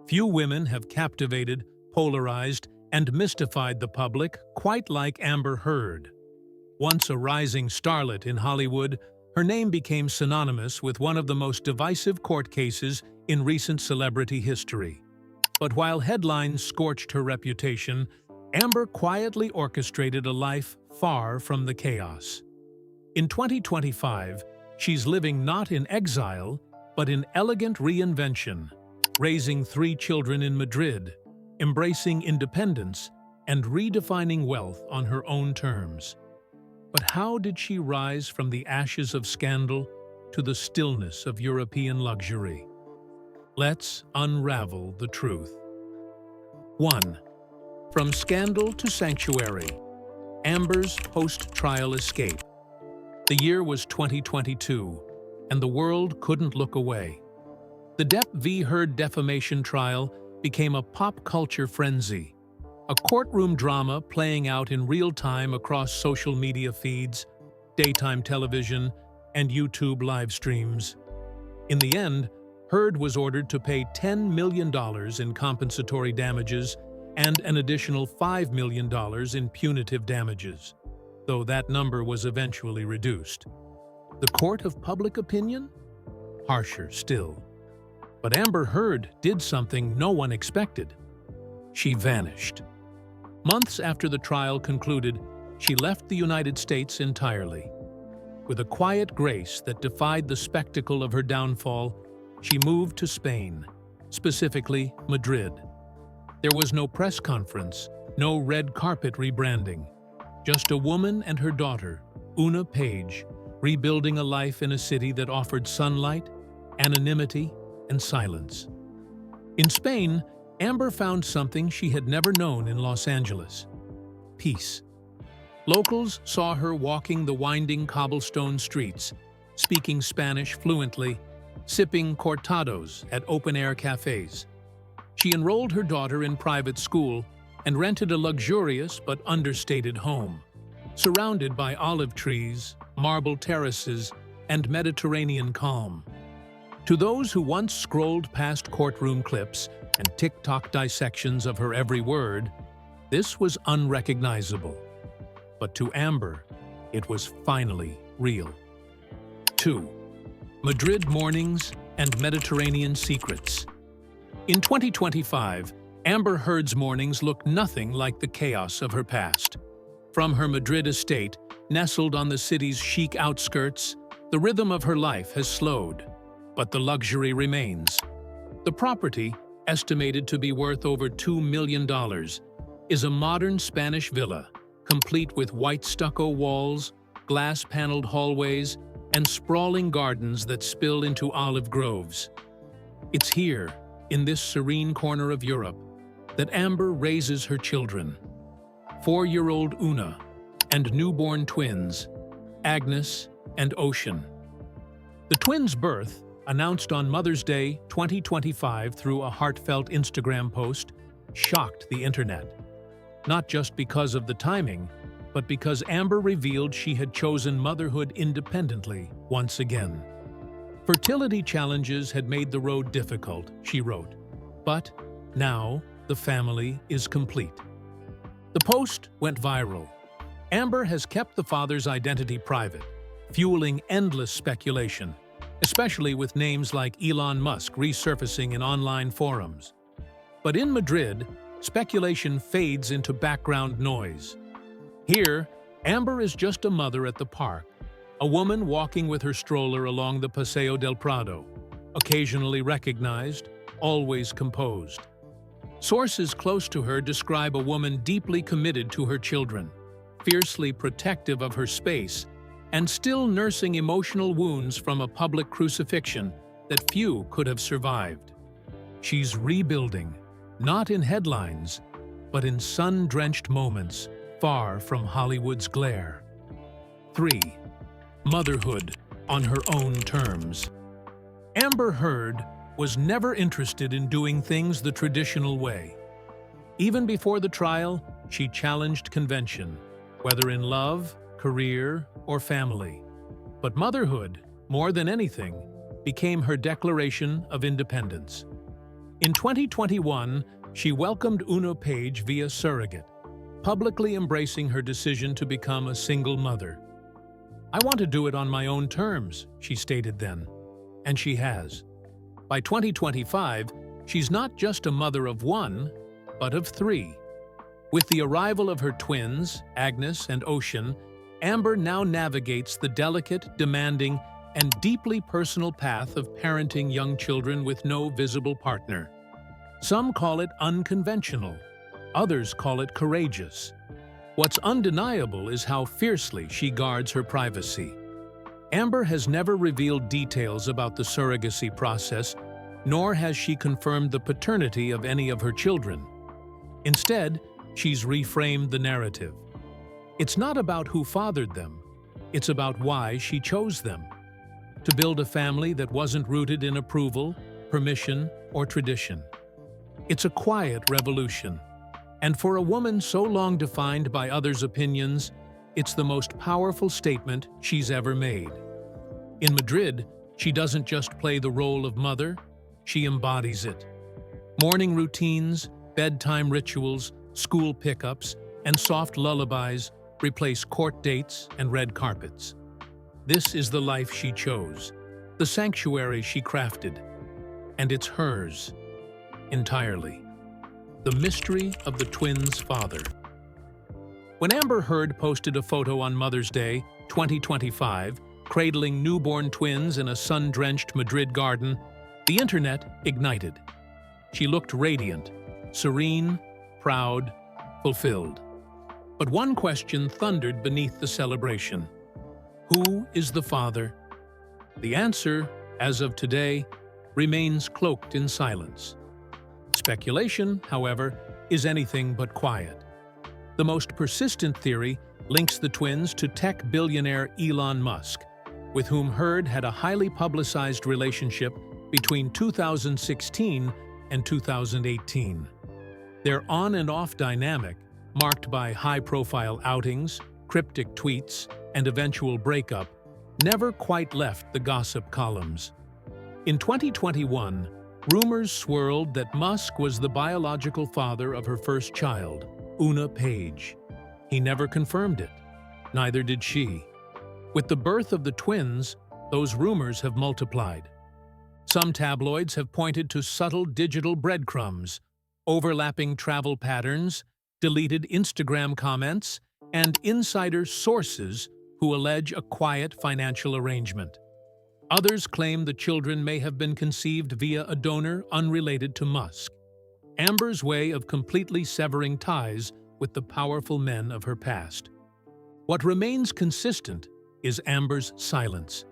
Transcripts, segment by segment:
Few women have captivated, polarized, and mystified the public quite like Amber Heard. Once a rising starlet in Hollywood, her name became synonymous with one of the most divisive court cases in recent celebrity history. But while headlines scorched her reputation, Amber quietly orchestrated a life far from the chaos. In 2025, she's living not in exile, but in elegant reinvention, raising 3 children in Madrid, embracing independence, and redefining wealth on her own terms. But how did she rise from the ashes of scandal to the stillness of European luxury? Let's unravel the truth. 1. From scandal to sanctuary. Amber's post-trial escape. The year was 2022, and the world couldn't look away. The Depp v. Heard defamation trial became a pop culture frenzy, a courtroom drama playing out in real time across social media feeds, daytime television, and YouTube live streams. In the end, Heard was ordered to pay $10 million in compensatory damages and an additional $5 million in punitive damages, though that number was eventually reduced. The court of public opinion? Harsher still. But Amber Heard did something no one expected. She vanished. Months after the trial concluded, she left the United States entirely. With a quiet grace that defied the spectacle of her downfall, she moved to Spain, specifically Madrid. There was no press conference, no red carpet rebranding, just a woman and her daughter, Una Page, rebuilding a life in a city that offered sunlight, anonymity, and silence. In Spain, Amber found something she had never known in Los Angeles: peace. Locals saw her walking the winding cobblestone streets, speaking Spanish fluently, sipping cortados at open-air cafes. She enrolled her daughter in private school and rented a luxurious but understated home, surrounded by olive trees, marble terraces, and Mediterranean calm. To those who once scrolled past courtroom clips and TikTok dissections of her every word, this was unrecognizable. But to Amber, it was finally real. 2. Madrid mornings and Mediterranean secrets. In 2025, Amber Heard's mornings look nothing like the chaos of her past. From her Madrid estate, nestled on the city's chic outskirts, the rhythm of her life has slowed, but the luxury remains. The property, estimated to be worth over $2 million, is a modern Spanish villa, complete with white stucco walls, glass-paneled hallways, and sprawling gardens that spill into olive groves. It's here, in this serene corner of Europe, that Amber raises her children: 4-year-old Una and newborn twins, Agnes and Ocean. The twins' birth, announced on Mother's Day 2025 through a heartfelt Instagram post, shocked the internet. Not just because of the timing, but because Amber revealed she had chosen motherhood independently once again. Fertility challenges had made the road difficult, she wrote, but now the family is complete. The post went viral. Amber has kept the father's identity private, fueling endless speculation, especially with names like Elon Musk resurfacing in online forums. But in Madrid, speculation fades into background noise. Here, Amber is just a mother at the park, a woman walking with her stroller along the Paseo del Prado, occasionally recognized, always composed. Sources close to her describe a woman deeply committed to her children, fiercely protective of her space, and still nursing emotional wounds from a public crucifixion that few could have survived. She's rebuilding, not in headlines, but in sun-drenched moments far from Hollywood's glare. 3. Motherhood on her own terms. Amber Heard was never interested in doing things the traditional way. Even before the trial, she challenged convention, whether in love, career, or family. But motherhood, more than anything, became her declaration of independence. In 2021, she welcomed Una Page via surrogate, publicly embracing her decision to become a single mother. "I want to do it on my own terms," she stated then. And she has. By 2025, she's not just a mother of one, but of three. With the arrival of her twins, Agnes and Ocean, Amber now navigates the delicate, demanding, and deeply personal path of parenting young children with no visible partner. Some call it unconventional, others call it courageous. What's undeniable is how fiercely she guards her privacy. Amber has never revealed details about the surrogacy process, nor has she confirmed the paternity of any of her children. Instead, she's reframed the narrative. It's not about who fathered them, it's about why she chose them. To build a family that wasn't rooted in approval, permission, or tradition. It's a quiet revolution. And for a woman so long defined by others' opinions, it's the most powerful statement she's ever made. In Madrid, she doesn't just play the role of mother, she embodies it. Morning routines, bedtime rituals, school pickups, and soft lullabies replace court dates and red carpets. This is the life she chose, the sanctuary she crafted, and it's hers entirely. The mystery of the twins' father. When Amber Heard posted a photo on Mother's Day, 2025, cradling newborn twins in a sun-drenched Madrid garden, the internet ignited. She looked radiant, serene, proud, fulfilled. But one question thundered beneath the celebration. Who is the father? The answer, as of today, remains cloaked in silence. Speculation, however, is anything but quiet. The most persistent theory links the twins to tech billionaire Elon Musk, with whom Heard had a highly publicized relationship between 2016 and 2018. Their on and off dynamic, marked by high-profile outings, cryptic tweets, and eventual breakup, never quite left the gossip columns. In 2021, rumors swirled that Musk was the biological father of her first child, Una Page. He never confirmed it. Neither did she. With the birth of the twins, those rumors have multiplied. Some tabloids have pointed to subtle digital breadcrumbs, overlapping travel patterns, deleted Instagram comments, and insider sources who allege a quiet financial arrangement. Others claim the children may have been conceived via a donor unrelated to Musk. Amber's way of completely severing ties with the powerful men of her past. What remains consistent is Amber's silence.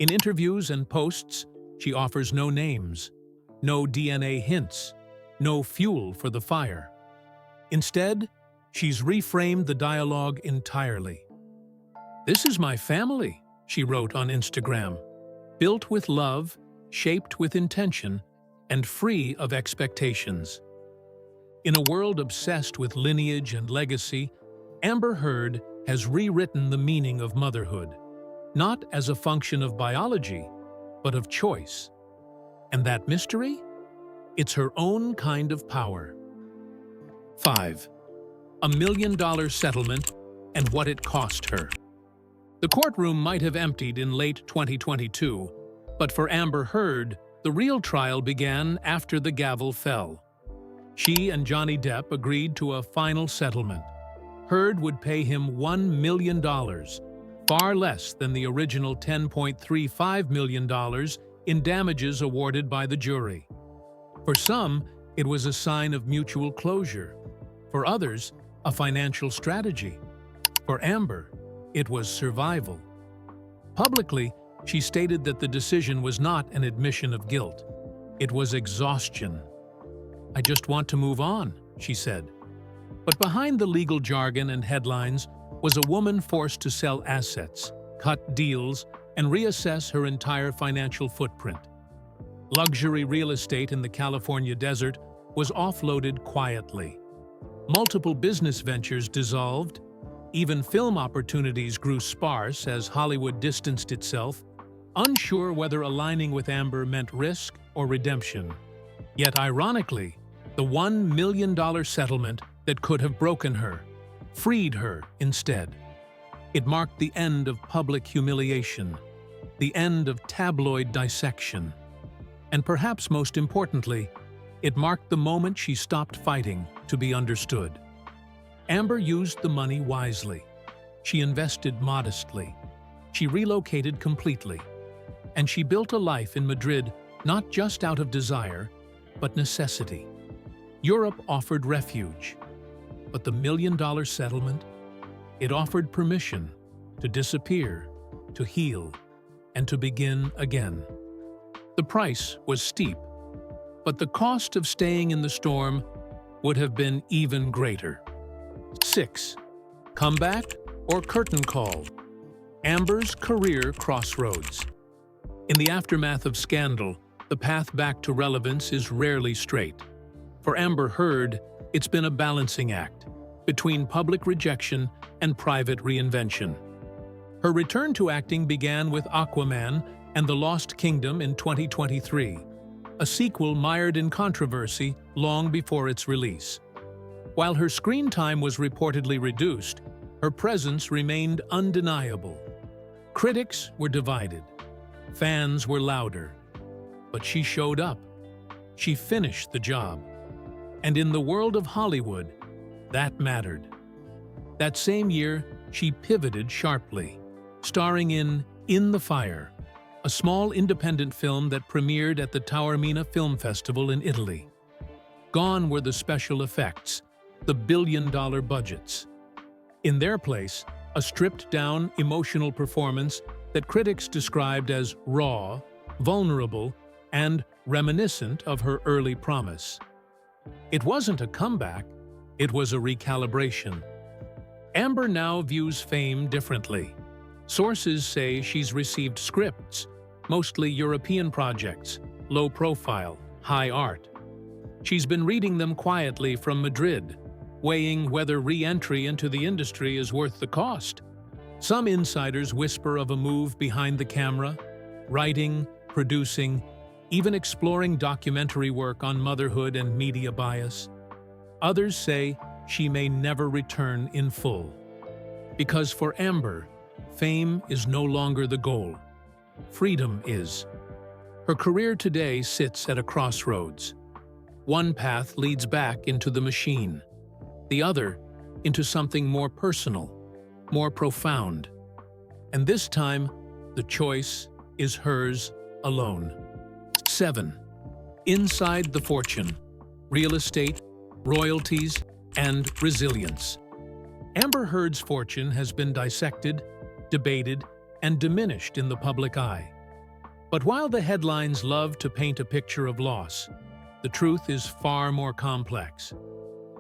In interviews and posts, she offers no names, no DNA hints, no fuel for the fire. Instead, she's reframed the dialogue entirely. "This is my family," she wrote on Instagram. "Built with love, shaped with intention, and free of expectations." In a world obsessed with lineage and legacy, Amber Heard has rewritten the meaning of motherhood, not as a function of biology, but of choice. And that mystery? It's her own kind of power. 5. $1 million settlement and what it cost her. The courtroom might have emptied in late 2022, but for Amber Heard, the real trial began after the gavel fell. She and Johnny Depp agreed to a final settlement. Heard would pay him $1 million, far less than the original $10.35 million in damages awarded by the jury. For some, it was a sign of mutual closure. For others, a financial strategy. For Amber, it was survival. Publicly, she stated that the decision was not an admission of guilt. It was exhaustion. "I just want to move on," she said. But behind the legal jargon and headlines was a woman forced to sell assets, cut deals, and reassess her entire financial footprint. Luxury real estate in the California desert was offloaded quietly. Multiple business ventures dissolved. Even film opportunities grew sparse as Hollywood distanced itself, unsure whether aligning with Amber meant risk or redemption. Yet ironically, the $1 million settlement that could have broken her freed her instead. It marked the end of public humiliation, the end of tabloid dissection, and perhaps most importantly, it marked the moment she stopped fighting to be understood. Amber used the money wisely. She invested modestly. She relocated completely. And she built a life in Madrid not just out of desire, but necessity. Europe offered refuge, but the $1 million settlement, it offered permission to disappear, to heal, and to begin again. The price was steep, but the cost of staying in the storm would have been even greater. 6. Comeback or curtain call? Amber's career crossroads. In the aftermath of scandal, the path back to relevance is rarely straight. For Amber Heard, it's been a balancing act between public rejection and private reinvention. Her return to acting began with Aquaman and the Lost Kingdom in 2023, a sequel mired in controversy long before its release. While her screen time was reportedly reduced, her presence remained undeniable. Critics were divided. Fans were louder. But she showed up. She finished the job. And in the world of Hollywood, that mattered. That same year, she pivoted sharply, starring in the Fire, a small independent film that premiered at the Taormina Film Festival in Italy. Gone were the special effects, the billion-dollar budgets. In their place, a stripped-down, emotional performance that critics described as raw, vulnerable, and reminiscent of her early promise. It wasn't a comeback, it was a recalibration. Amber now views fame differently. Sources say she's received scripts, mostly European projects, low profile, high art. She's been reading them quietly from Madrid, weighing whether re-entry into the industry is worth the cost. Some insiders whisper of a move behind the camera, writing, producing, even exploring documentary work on motherhood and media bias. Others say she may never return in full. Because for Amber, fame is no longer the goal. Freedom is. Her career today sits at a crossroads. One path leads back into the machine. The other into something more personal, more profound. And this time, the choice is hers alone. 7. Inside the fortune: real estate, royalties, and resilience. Amber Heard's fortune has been dissected, debated, and diminished in the public eye. But while the headlines love to paint a picture of loss, the truth is far more complex.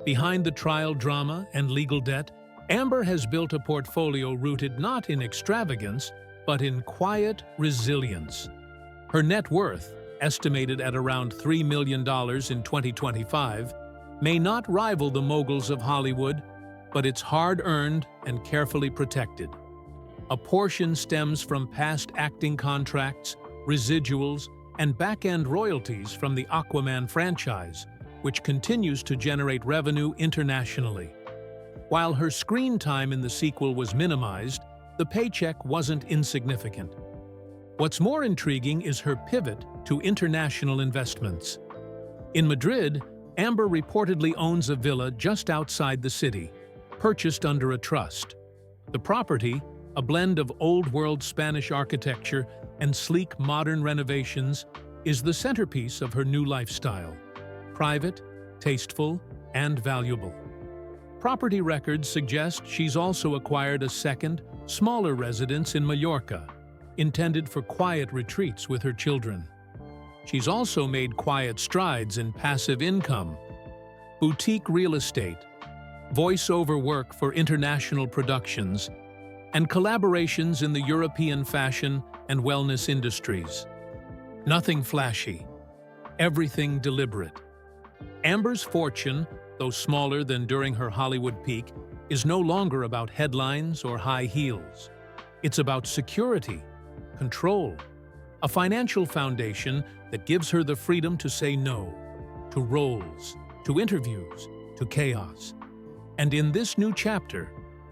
Behind the trial drama and legal debt, Amber has built a portfolio rooted not in extravagance, but in quiet resilience. Her net worth, estimated at around $3 million in 2025, may not rival the moguls of Hollywood, but it's hard-earned and carefully protected. A portion stems from past acting contracts, residuals, and back-end royalties from the Aquaman franchise, which continues to generate revenue internationally. While her screen time in the sequel was minimized, the paycheck wasn't insignificant. What's more intriguing is her pivot to international investments. In Madrid, Amber reportedly owns a villa just outside the city, purchased under a trust. The property, a blend of old-world Spanish architecture and sleek modern renovations, is the centerpiece of her new lifestyle. Private, tasteful, and valuable. Property records suggest she's also acquired a second, smaller residence in Mallorca, intended for quiet retreats with her children. She's also made quiet strides in passive income, boutique real estate, voice-over work for international productions, and collaborations in the European fashion and wellness industries. Nothing flashy, everything deliberate. Amber's fortune, though smaller than during her Hollywood peak, is no longer about headlines or high heels. It's about security, control, a financial foundation that gives her the freedom to say no. to roles, to interviews, to chaos. And in this new chapter,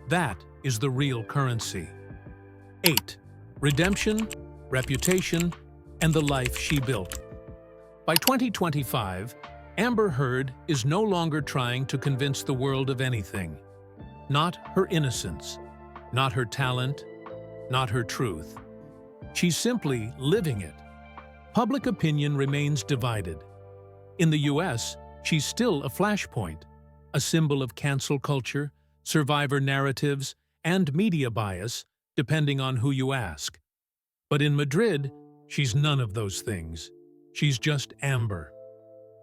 that is the real currency. 8. Redemption, reputation, and the life she built. By 2025, Amber Heard is no longer trying to convince the world of anything. Not her innocence, not her talent, not her truth. She's simply living it. Public opinion remains divided. In the US, she's still a flashpoint, a symbol of cancel culture, survivor narratives, and media bias, depending on who you ask. But in Madrid, she's none of those things. She's just Amber.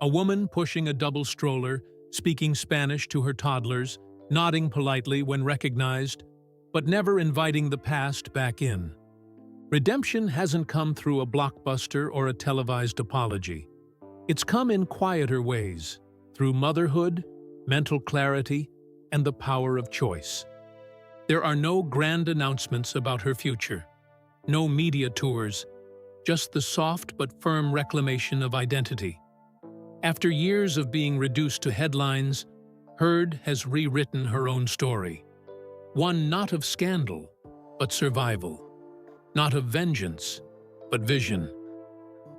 A woman pushing a double stroller, speaking Spanish to her toddlers, nodding politely when recognized, but never inviting the past back in. Redemption hasn't come through a blockbuster or a televised apology. It's come in quieter ways, through motherhood, mental clarity, and the power of choice. There are no grand announcements about her future, no media tours, just the soft but firm reclamation of identity. After years of being reduced to headlines, Heard has rewritten her own story. One not of scandal, but survival. Not of vengeance, but vision.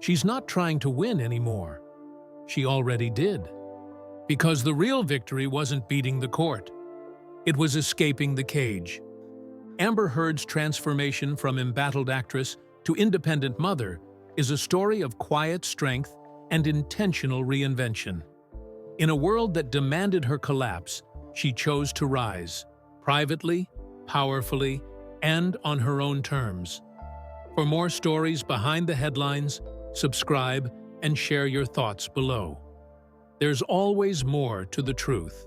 She's not trying to win anymore. She already did. Because the real victory wasn't beating the court. It was escaping the cage. Amber Heard's transformation from embattled actress to independent mother is a story of quiet strength and intentional reinvention. In a world that demanded her collapse, she chose to rise, privately, powerfully, and on her own terms. For more stories behind the headlines, subscribe and share your thoughts below. There's always more to the truth.